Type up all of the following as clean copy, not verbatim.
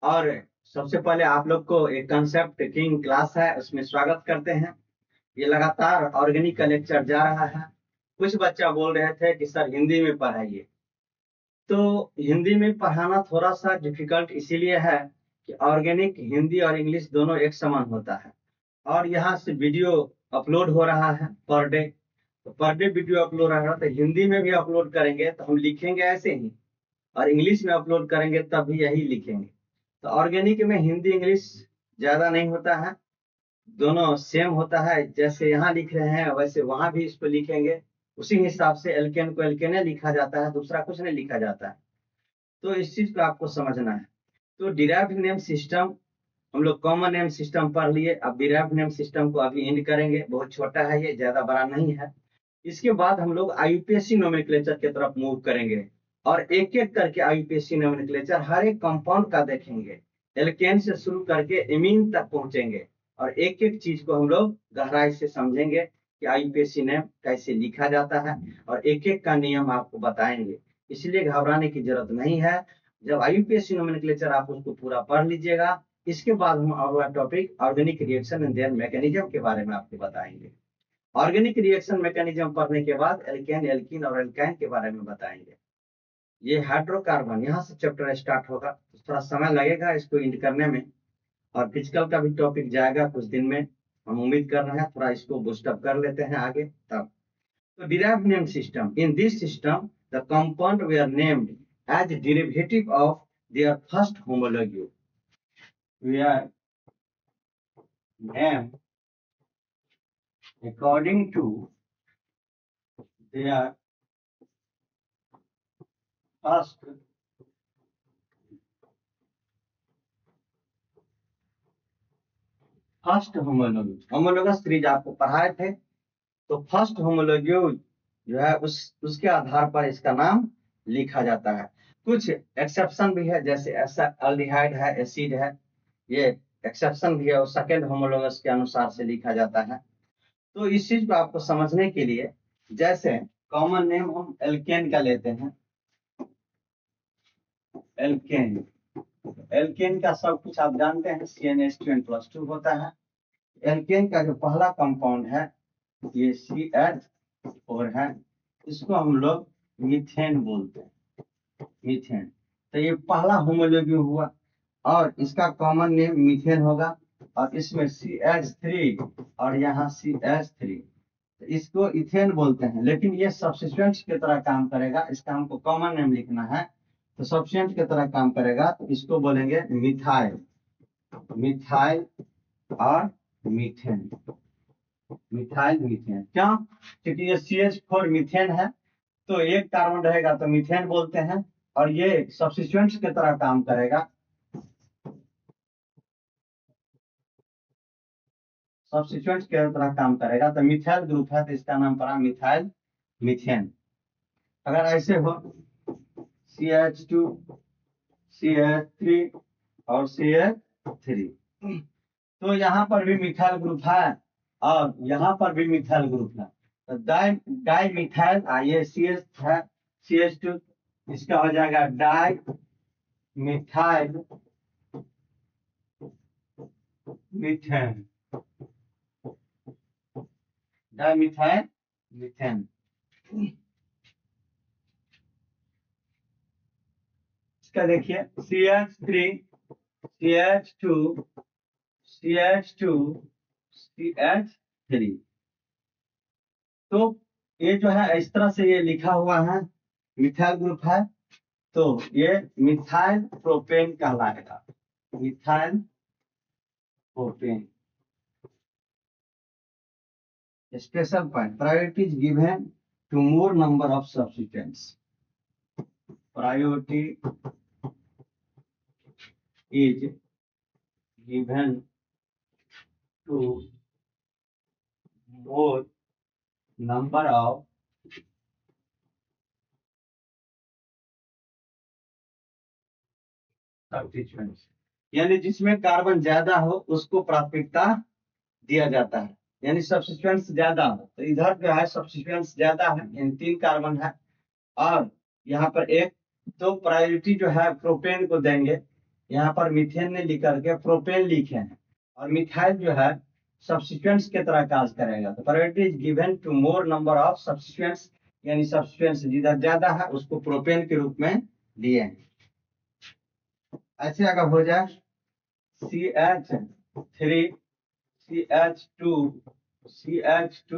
और सबसे पहले आप लोग को एक कंसेप्ट किंग क्लास है उसमें स्वागत करते हैं। ये लगातार ऑर्गेनिक का लेक्चर जा रहा है। कुछ बच्चा बोल रहे थे कि सर हिंदी में पढ़ाइए, तो हिंदी में पढ़ाना थोड़ा सा डिफिकल्ट इसीलिए है कि ऑर्गेनिक हिंदी और इंग्लिश दोनों एक समान होता है और यहाँ से वीडियो अपलोड हो रहा है पर डे। तो पर डे वीडियो अपलोड हो रहा है, तो हिंदी में भी अपलोड करेंगे तो हम लिखेंगे ऐसे ही, और इंग्लिश में अपलोड करेंगे तब भी यही लिखेंगे। तो ऑर्गेनिक में हिंदी इंग्लिश ज्यादा नहीं होता है, दोनों सेम होता है। जैसे यहाँ लिख रहे हैं वैसे वहां भी इसको लिखेंगे, उसी हिसाब से एल्केन को एल्केने लिखा जाता है, दूसरा कुछ नहीं लिखा जाता है। तो इस चीज को आपको समझना है। तो डिराइव्ड नेम सिस्टम, हम लोग कॉमन नेम सिस्टम पढ़ लिए, अब डिराइव्ड नेम सिस्टम को अभी एंड करेंगे। बहुत छोटा है, ये ज्यादा बड़ा नहीं है। इसके बाद हम लोग आईयूपीएसी नोमेनक्लेचर की तरफ मूव करेंगे और एक एक करके आईयूपीएसी नोमेनक्लेचर हर एक कंपाउंड का देखेंगे। एल्केन से शुरू करके एमीन तक पहुंचेंगे और एक एक चीज को हम लोग गहराई से समझेंगे कि आईयूपीएसी नेम कैसे लिखा जाता है, और एक एक का नियम आपको बताएंगे। इसलिए घबराने की जरूरत नहीं है। जब आईयूपीएसी नोमेनक्लेचर आप उसको पूरा पढ़ लीजिएगा, इसके बाद हम अगला topic organic reaction and there mechanism के बारे में आपको बताएंगे। ऑर्गेनिक रिएक्शन मैकेनिज्म पढ़ने के बाद एल्केन एल्कीन और एल्काइन के बारे में बताएंगे। ये हाइड्रोकार्बन यहाँ से चैप्टर स्टार्ट होगा, तो थोड़ा समय लगेगा इसको इंड करने में, और फिजिकल का भी टॉपिक जाएगा कुछ दिन में। हम उम्मीद कर रहे हैं थोड़ा इसको बूस्टअप कर लेते हैं आगे तब। तो derived name system, in this system the compound were named as derivative of their first homologue, they are named according to their first homologous series आपको पढ़ाए थे। तो फर्स्ट होमोलॉग्यू जो है उसके आधार पर इसका नाम लिखा जाता है। कुछ एक्सेप्शन भी है, जैसे ऐसा अल्डिहाइड है, एसिड है, ये एक्सेप्शन भी है, और सेकेंड होमोलॉगस के अनुसार से लिखा जाता है। तो इस चीज को आपको समझने के लिए, जैसे कॉमन नेम हम एल्केन का लेते हैं, एल्केन। एल्केन का सब कुछ आप जानते हैं, CnH2n+2 होता है। एल्केन का जो पहला कंपाउंड है ये CH4 है, इसको हम लोग मीथेन बोलते हैं, मीथेन। तो ये पहला होमोलॉग्यू हुआ और इसका कॉमन नेम मीथेन होगा, और इसमें CH3 और यहाँ CH3, तो इसको इथेन बोलते हैं। लेकिन ये सब्स्टिट्यूएंट्स की तरह काम करेगा, इसका हमको कॉमन नेम लिखना है, तो सब्स्टिट्यूएंट की तरह काम करेगा, तो इसको बोलेंगे मिथाइल, मिथाइल और मीथेन, मिथाइल मीथेन। क्यों? क्योंकि ये CH4 मीथेन है, तो एक कार्बन रहेगा तो मीथेन बोलते हैं, और ये सब्स्टिट्यूएंट्स की तरह काम करेगा, सब्स्टिट्यूएंट्स की तरह काम करेगा, तो मिथाइल ग्रुप है, तो इसका नाम पड़ा मिथाइल मीथेन। अगर ऐसे हो CH2 CH3 और CH3, तो यहाँ पर भी मिथाइल ग्रुप है और यहाँ पर भी मिथाइल ग्रुप है, तो डाई मिथाइल, ये CH है, CH2, इसका हो जाएगा di methyl methane, di methyl methane. इसका देखिए CH3 CH2 CH2 CH3, तो ये जो है इस तरह से ये लिखा हुआ है, मिथाइल ग्रुप है, तो ये मिथाइल प्रोपेन कहलाएगा, methyl propane. Special point, priority is given to more number of substituents, priority is given to more number of substituents, यानी जिसमें कार्बन ज्यादा हो उसको प्राथमिकता दिया जाता है। यानी सब्स्टिट्यूएंट्स ज्यादा हो, तो इधर जो है सब्स्टिट्यूएंट्स ज्यादा है, यानी 3 कार्बन है, और यहाँ पर एक, तो प्रायोरिटी जो है प्रोपेन को देंगे, यहाँ पर मीथेन ने लिख करके प्रोपेन लिखे हैं, और मिथाइल जो है सब्स्टिट्यूएंट्स की तरह कार्य करेगा। तो priority is given to more number of substituents, यानी सब्स्टिट्यूएंट्स जिधर ज्यादा है उसको प्रोपेन के रूप में लिए हैं। ऐसे अगर हो जाए CH3 CH2 CH2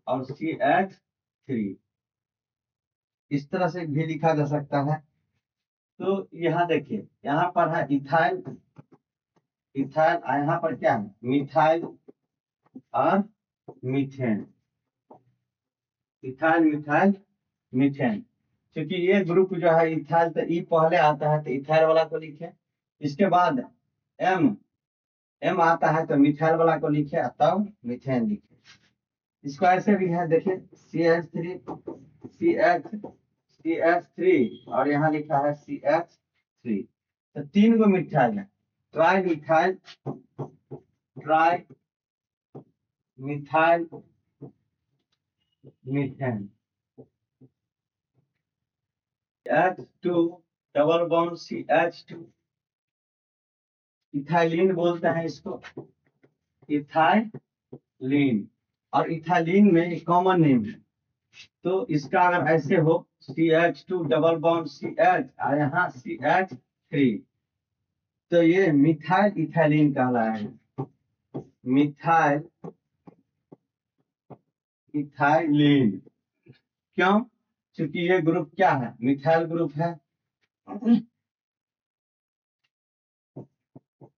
और CH3, इस तरह से भी लिखा जा सकता है। तो यहाँ देखिए, यहाँ पर है इथाइल, इथाइल, यहाँ पर क्या है, मिथाइल और मीथेन, इथाइल मिथाइल मीथेन। क्योंकि ये ग्रुप जो है इथाइल, तो ई पहले आता है तो इथाइल वाला को लिखे, इसके बाद एम आता है तो मिथाइल वाला को लिखे, तब मीथेन लिखे। इसको ऐसे भी है, देखिए CH3 और यहाँ लिखा है CH3, तो 3 गो मिथाइल है, tri methyl, tri methyl methane. H2 double bond CH2, ethylene बोलते हैं इसको, इथाइलिन। और इथाइलिन में एक कॉमन नेम है, तो इसका अगर ऐसे हो CH2 डबल बॉन्ड CH और यहाँ CH3, तो ये मिथाइल इथाइलिन कहलाएगा, मिथाइल इथाइलिन। क्यों? क्योंकि ये ग्रुप क्या है, मिथाइल ग्रुप है।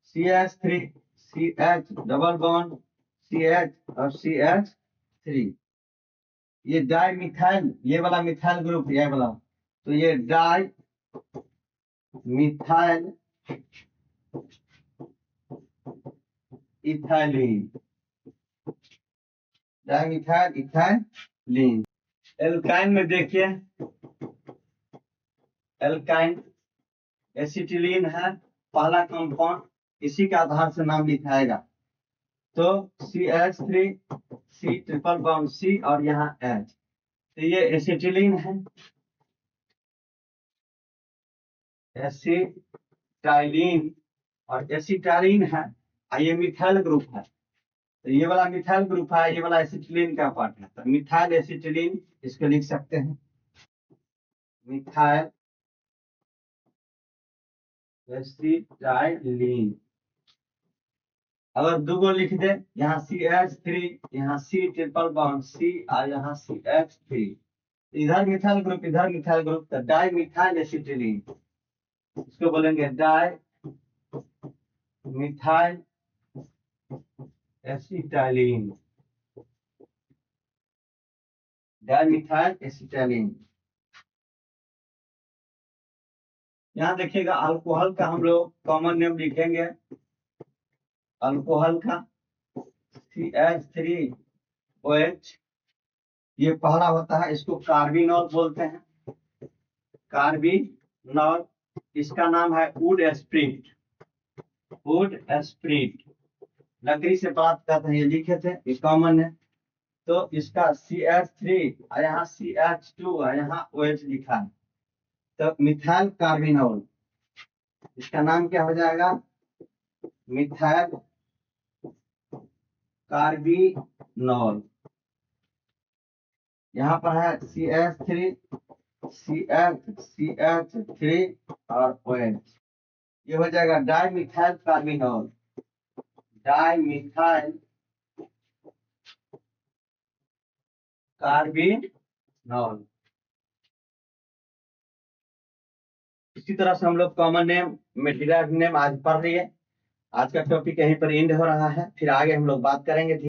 CH3 CH double bond CH और CH3, ये डाई मिथाइल, ये वाला मिथाइल ग्रुप, ये वाला, तो ये di methyl ethylene, di methyl ethylene. Alkyne में देखिए, एल्काइन एसिटिलीन है पहला कंपाउंड, इसी के आधार से नाम लिखाएगा। तो CH3 C triple bond C और यहाँ H, तो ये एसिटिलीन है, एसिटाइलिन, और एसिटाइलिन है, ये मिथाइल ग्रुप है, तो ये वाला मिथाइल ग्रुप है, ये वाला एसिटिलीन का पार्ट है, तो मिथाइल एसिटिलीन इसको लिख सकते हैं, मिथाइल एसिटाइलिन। अगर 2 गो लिख दे, यहाँ CH3, यहाँ C ट्रिपल बॉन्ड C और यहाँ CH3, इधर मिथाइल ग्रुप इधर मिथाइल ग्रुप, तो डाई मिथाइल एसिटिलीन, इसको बोलेंगे di methyl acetylene, di methyl acetylene. यहाँ देखिएगा अल्कोहल का हम लोग कॉमन नेम लिखेंगे, अल्कोहल का CH3OH, ये पहला होता है, इसको कार्बिनॉल बोलते हैं, कार्बिनॉल। इसका नाम है वुड स्प्रिट, वुड स्प्रिट, लकड़ी से प्राप्त करते हैं, ये लिखे थे, ये कॉमन है। तो इसका CH3 और यहाँ CH2 और यहाँ OH लिखा है, तो मिथाइल कार्बिनॉल, इसका नाम क्या हो जाएगा, मिथाइल कार्बिनॉल। यहाँ पर है CH3 CH3 और OH, ये हो जाएगा di methyl carbinol, di methyl carbinol. इसी तरह से हम लोग कॉमन नेम, मेटीरियल नेम आज पढ़ रही है। आज का टॉपिक यहीं पर एंड हो रहा है, फिर आगे हम लोग बात करेंगे।